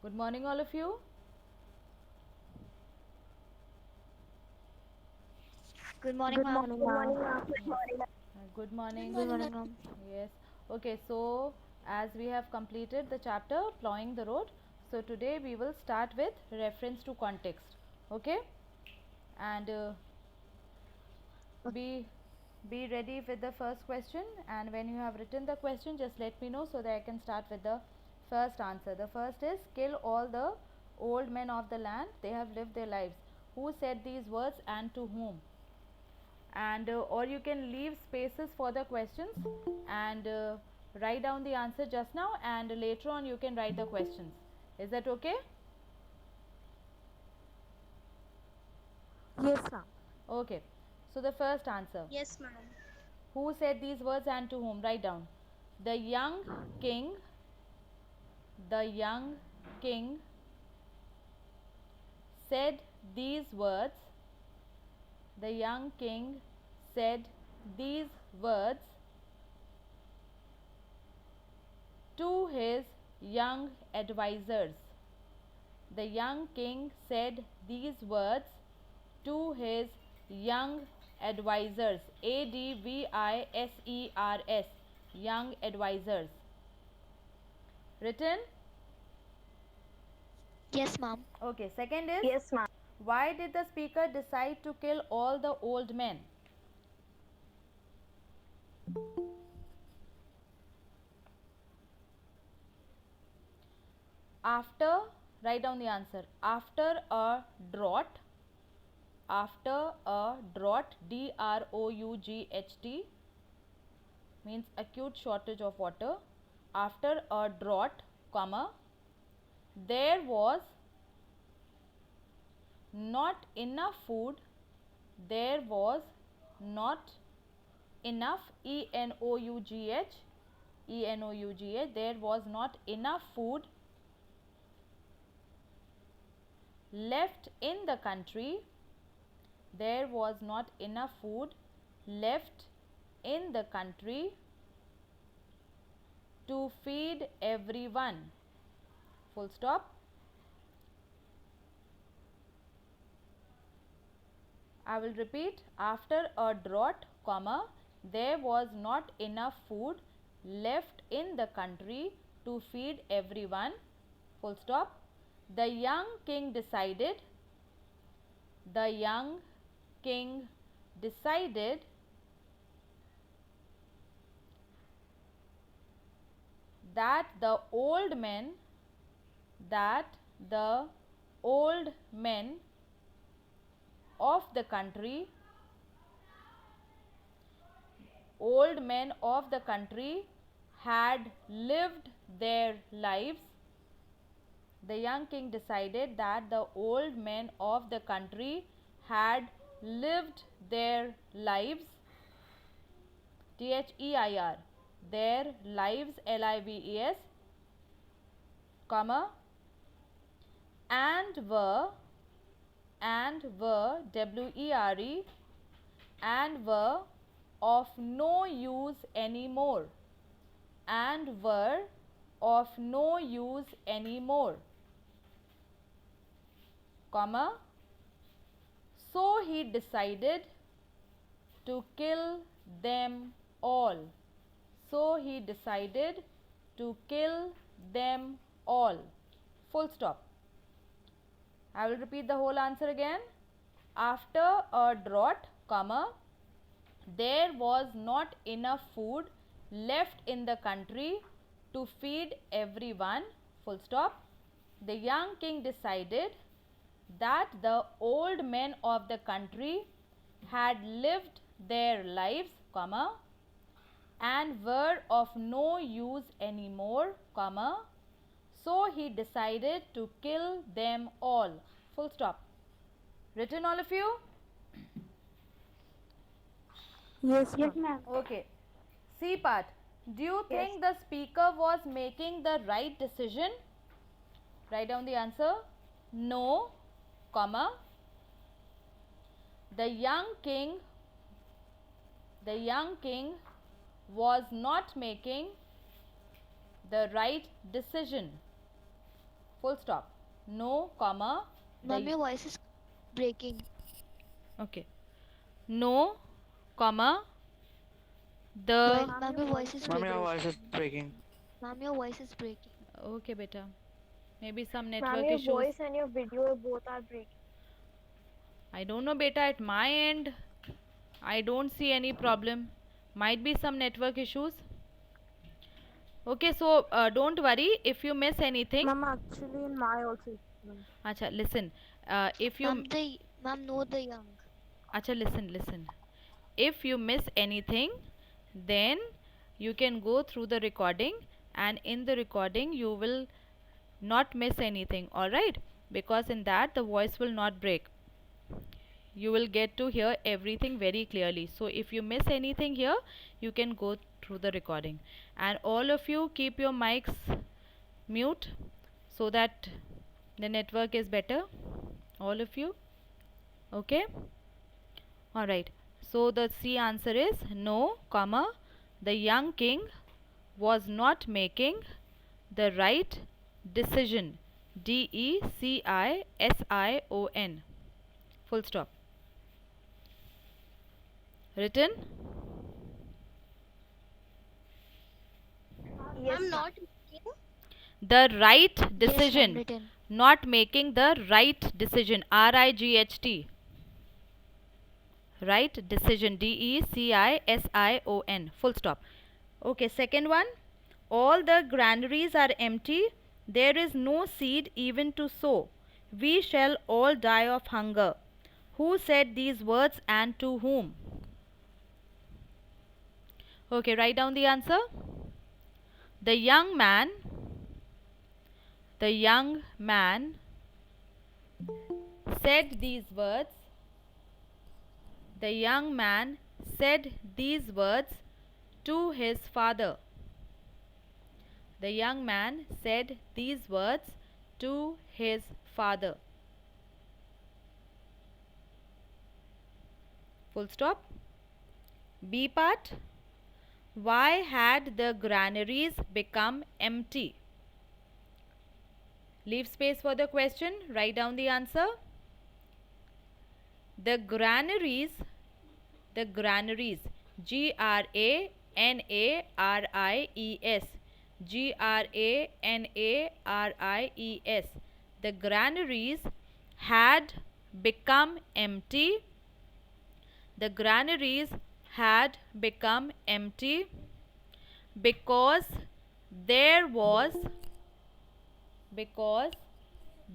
Good morning, all of you. Good morning, Good ma'am. morning, ma'am. Good morning. Good morning, ma'am. Yes. Okay, so as we have completed the chapter plowing the road, so today we will start with reference to context. Okay, and be ready with the first question, and when you have written the question, just let me know so that I can start with the first answer. The first is, kill all the old men of the land, they have lived their lives. Who said these words and to whom? And or you can leave spaces for the questions and write down the answer just now, and later on you can write the questions. Is that okay? Yes, ma'am. Okay, so the first answer, Yes, ma'am. who said these words and to whom? Write down. The young king, the young king said these words, the young king said these words to his young advisors. The young king said these words to his young advisors. ADVISERS, young advisors. Written? Yes, ma'am. Okay, second is, Yes, ma'am. why did the speaker decide to kill all the old men? After, write down the answer. After a drought, after a drought, DROUGHT, means acute shortage of water. After a drought, comma, there was not enough food, there was not enough, ENOUGH, there was not enough food left in the country, there was not enough food left in the country to feed everyone, full stop. I will repeat. After a drought, comma, there was not enough food left in the country to feed everyone, full stop. The young king decided, the young king decided that the old men, that the old men of the country, old men of the country had lived their lives. The young king decided that the old men of the country had lived their lives, THEIR, their lives, LIVES, comma, and were, WERE, and were of no use anymore, and were of no use anymore, comma, so he decided to kill them all. So he decided to kill them all, full stop. I will repeat the whole answer again. After a drought, comma, there was not enough food left in the country to feed everyone, full stop. The young king decided that the old men of the country had lived their lives, comma, and were of no use anymore, comma, so he decided to kill them all, full stop. Written, all of you? Yes, Yes, ma'am. ma'am. Okay. C part. Do you Yes. think the speaker was making the right decision? Write down the answer. No, comma. The young king was not making the right decision. Full stop. No, comma. Ma'am, your voice is breaking. Okay. No, comma. The. Ma'am, your voice is Ma'am, your breaking. voice is breaking. Ma'am, your voice is breaking. Okay, beta. Maybe some Ma'am, network your issues. voice and your video both are breaking. I don't know, beta. At my end, I don't see any problem. Might be some network issues. Okay, so don't worry if you miss anything. Ma'am, actually in my also. Ma'am. Acha, listen. If you. Ma'am, know the young. Acha, listen. If you miss anything, then you can go through the recording, and in the recording you will not miss anything, alright? Because in that the voice will not break. You will get to hear everything very clearly. So if you miss anything here, you can go through the recording. And all of you keep your mics mute so that the network is better. All of you. Okay? Alright. So the C answer is no, comma. The young king was not making the right decision. DECISION. Full stop. Written? Yes, Ma'am, ma'am. not making. The right Yes, ma'am, decision. written. Not making the right decision. RIGHT. Right decision. DECISION. Full stop. Okay, second one. All the granaries are empty. There is no seed even to sow. We shall all die of hunger. Who said these words and to whom? Okay, write down the answer. The young man said these words. The young man said these words to his father. The young man said these words to his father. Full stop. B part. Why had the granaries become empty? Leave space for the question. Write down the answer. The granaries, GRANARIES, GRANARIES, the granaries had become empty. The granaries had become empty because there was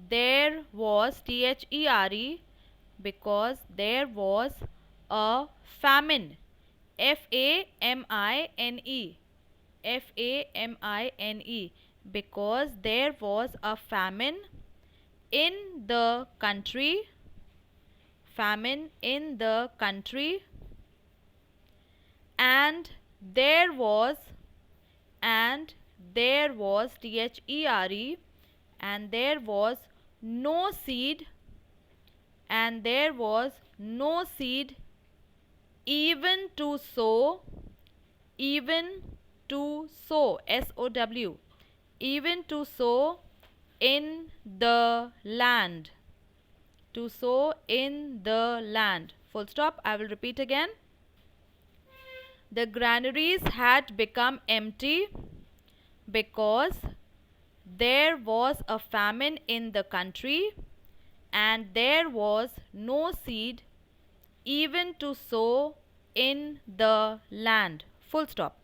THERE, because there was a famine. FAMINE. Because there was a famine in the country. And there was THERE, and there was no seed, even to sow, SOW, even to sow in the land. Full stop. I will repeat again. The granaries had become empty because there was a famine in the country, and there was no seed even to sow in the land. Full stop.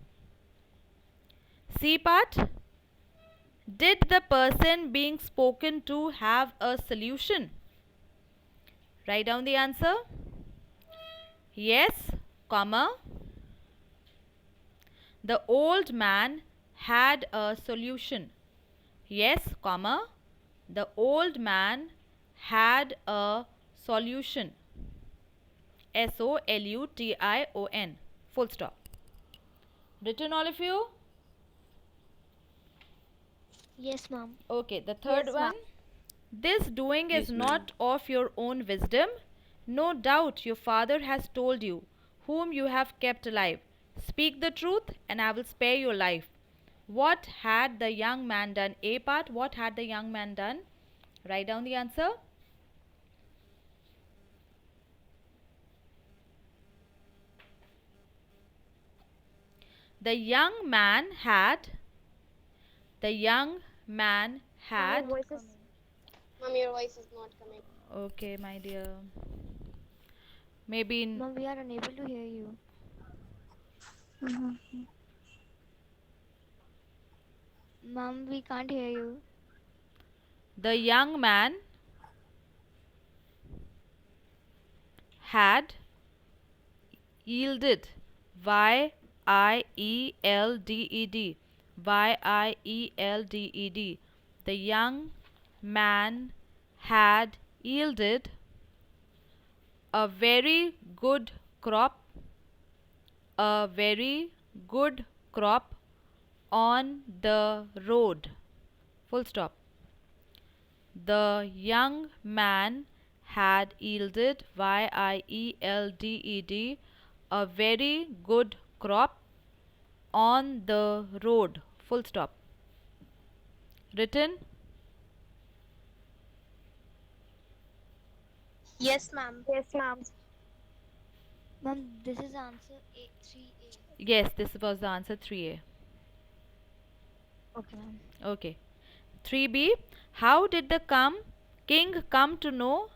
C part. Did the person being spoken to have a solution? Write down the answer. Yes, comma. The old man had a solution. Yes, comma. The old man had a solution. SOLUTION. Full stop. Written, all of you? Yes, ma'am. Okay, the third Yes, one. ma'am. This doing is Yes, not of your own wisdom. No doubt your father has told you, whom you have kept alive. Speak the truth, and I will spare your life. What had the young man done? A part, what had the young man done? Write down the answer. The young man had. The young man had. Your voice is Mom, your voice is not coming. Okay, my dear. Maybe in. Mom, we are unable to hear you. Mom, we can't hear you. The young man had yielded. Y-I-E-L-D-E-D. Y-I-E-L-D-E-D. The young man had yielded a very good crop. A very good crop on the road. Full stop. The young man had yielded, Y-I-E-L-D-E-D, a very good crop on the road. Full stop. Written. Yes, ma'am. yes, ma'am. Mom, this is answer A 3A. Yes, this was the answer 3A. Okay, ma'am. Okay. 3B. How did the king come to know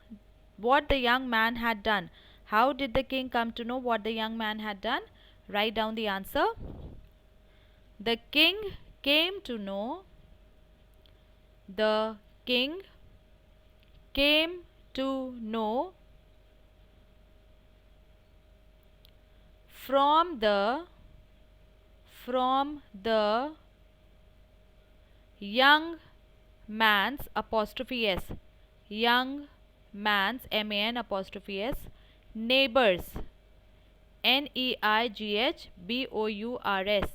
what the young man had done? How did the king come to know what the young man had done? Write down the answer. The king came to know. The king came to know from the young man's apostrophe s, young man's man apostrophe s, neighbors, N-E-I-G-H-B-O-U-R-S,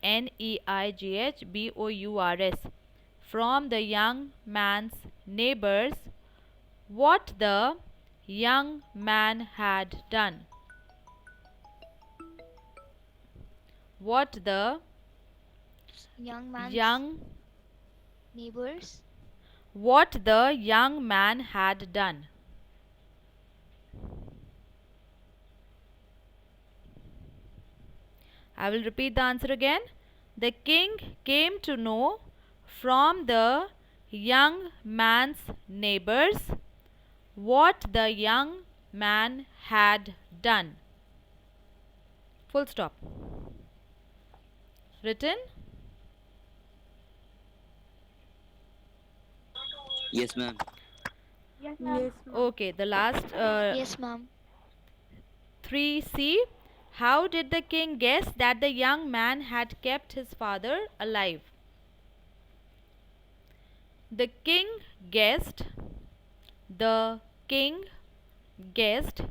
N-E-I-G-H-B-O-U-R-S, from the young man's neighbors, what the young man had done. What the Young man's young neighbors. what the young man had done. I will repeat the answer again. The king came to know from the young man's neighbors what the young man had done. Full stop. Written. Yes, ma'am. Yes, ma'am. Okay, the last Yes, ma'am. 3C. How did the king guess that the young man had kept his father alive? The king guessed. The king guessed.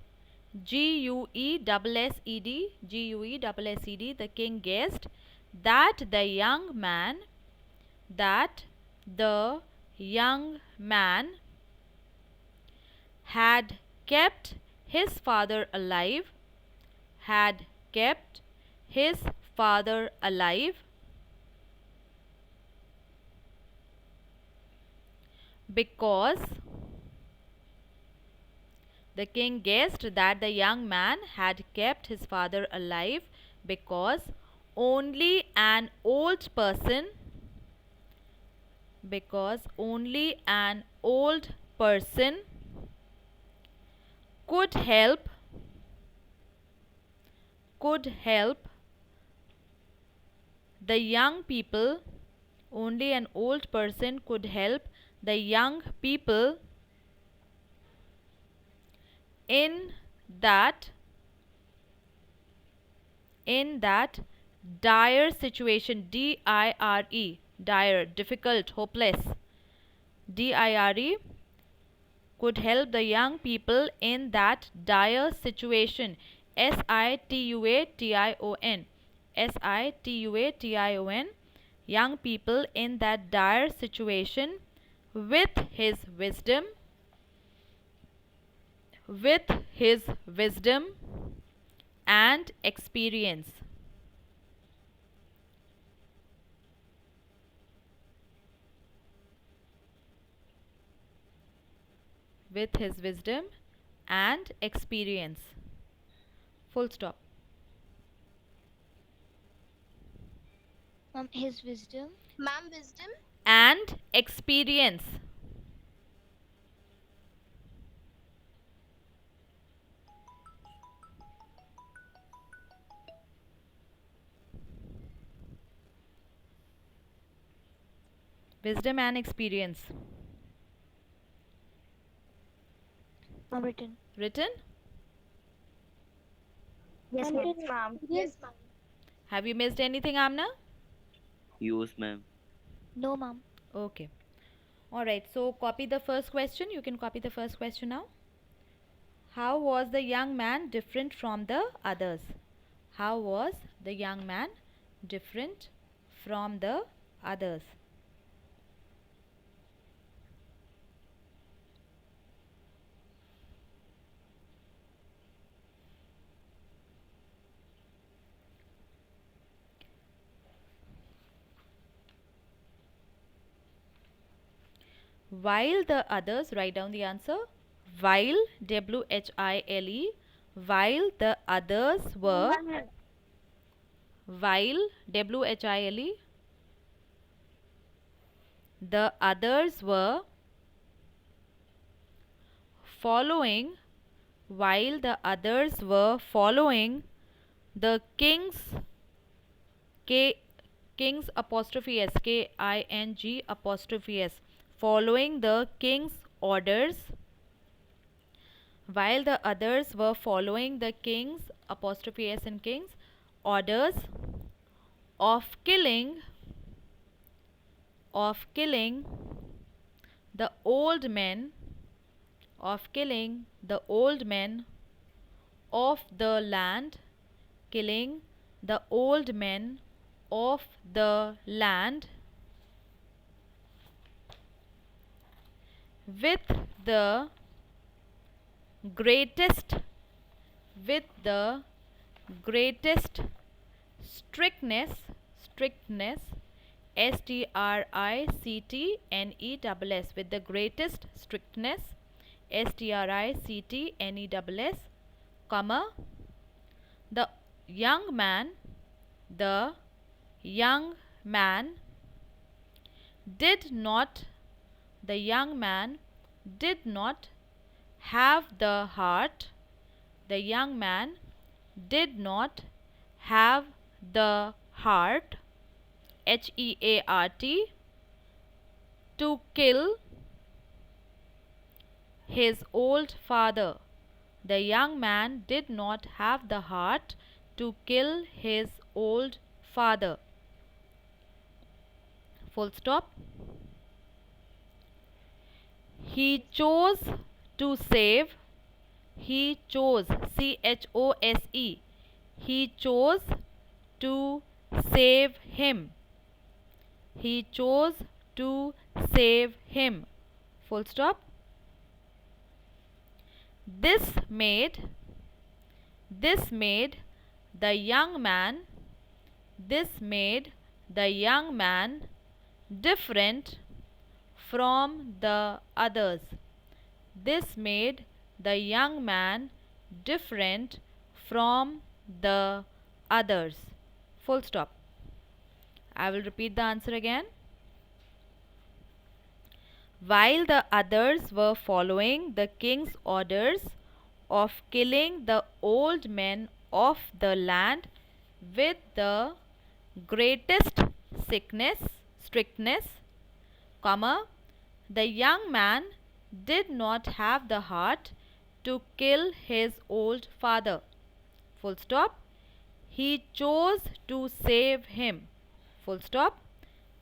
G-U-E-S-S-E-D. G-U-E-S-S-E-D. The king guessed that the young man had kept his father alive, had kept his father alive because the king guessed that the young man had kept his father alive because only an old person could help the young people. Only an old person could help the young people in that dire situation. D-I-R-E, dire, difficult, hopeless. D-I-R-E, could help the young people in that dire situation. S-I-T-U-A-T-I-O-N, S-I-T-U-A-T-I-O-N, young people in that dire situation with his wisdom and experience. with his wisdom and experience. Full stop. Ma'am, his wisdom. Ma'am, wisdom. And experience. Wisdom and experience. Ma'am, written. Written? Yes, ma'am. Yes, ma'am. Have you missed anything, Amna? Use, ma'am. No, ma'am. Okay. Alright, so copy the first question. You can copy the first question now. How was the young man different from the others? How was the young man different from the others? While the others, write down the answer. While, W-H-I-L-E, while the others were, while, W-H-I-L-E, the others were following, while the others were following the king's apostrophe S, K-I-N-G apostrophe S, following the king's orders, while the others were following the king's apostrophe S and king's orders of killing the old men, of killing the old men of the land, killing the old men of the land with the greatest strictness, S-T-R-I-C-T-N-E-S-S, with the greatest strictness, S-T-R-I-C-T-N-E-S-S, comma, the young man did not have the heart, the young man did not have the heart, H-E-A-R-T, to kill his old father. The young man did not have the heart to kill his old father. Full stop. He chose to save, he chose, C-H-O-S-E, he chose to save him, he chose to save him. Full stop. This made the young man different from the others. This made the young man different from the others. Full stop. I will repeat the answer again. While the others were following the king's orders of killing the old men of the land with the greatest strictness, comma, the young man did not have the heart to kill his old father. Full stop. He chose to save him. Full stop.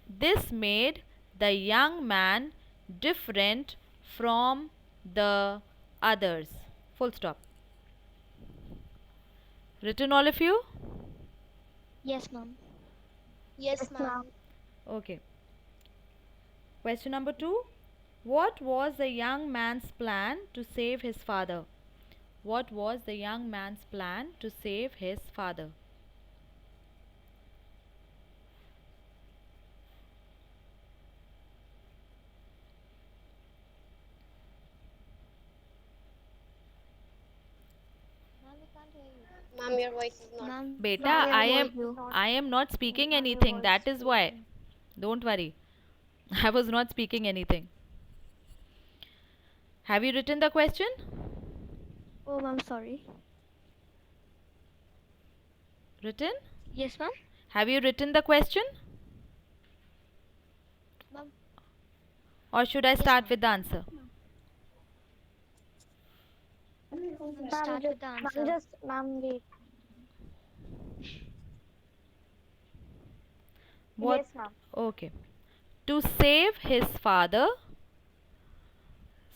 This made the young man different from the others. Full stop. Written, all of you? Yes, ma'am. Yes, ma'am. Okay. Question number 2. What was the young man's plan to save his father? What was the young man's plan to save his father? Ma'am, your voice is not. Ma'am, Beta, ma'am, I your am voice is I am not speaking anything. That is why. Don't worry. I was not speaking anything. Have you written the question? Oh, ma'am, sorry. Written? Yes, ma'am. Have you written the question? Ma'am. Or should I start with the answer? Start with the answer. Ma'am, wait. What? Yes, ma'am. Okay. To save his father.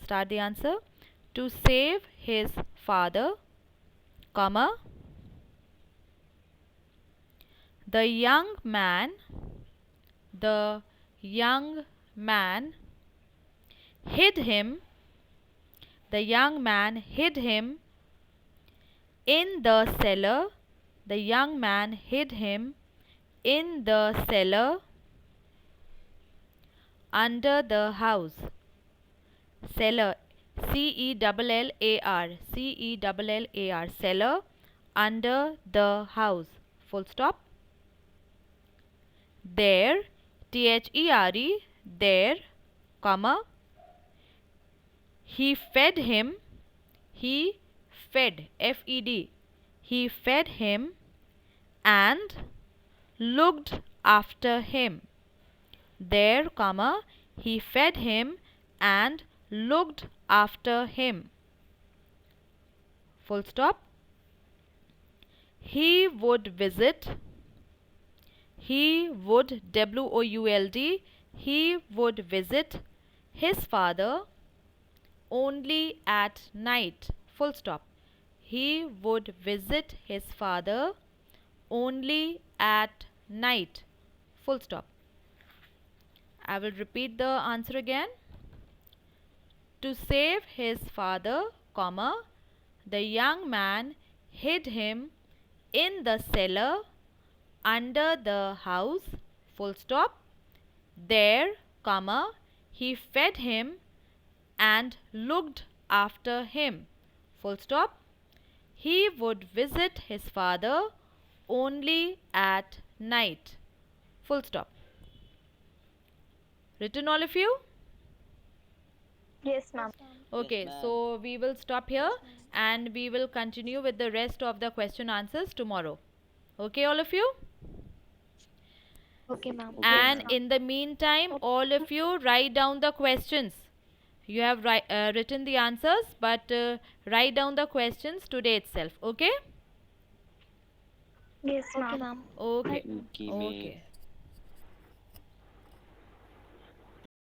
Start the answer. To save his father, comma. The young man hid him. The young man hid him in the cellar. The young man hid him in the cellar under the house. Cellar, cellar, cellar, cellar, under the house. Full stop. There, there, there, comma. He fed him. He fed, fed. He fed him and looked after him. There, comma, he fed him and looked after him. Full stop. He would visit. He would, would, he would visit his father only at night. Full stop. He would visit his father only at night. Full stop. I will repeat the answer again. To save his father, comma, the young man hid him in the cellar under the house, full stop. There, comma, he fed him and looked after him, full stop. He would visit his father only at night, full stop. Written, all of you? Yes, ma'am. Okay, ma'am. so we will stop here and we will continue with the rest of the question answers tomorrow. Okay, all of you? Okay, ma'am. And in the meantime, all of you write down the questions. You have written the answers, but write down the questions today itself. Okay? Yes, Okay, ma'am. ma'am. Okay. Okay, Okay. ma'am.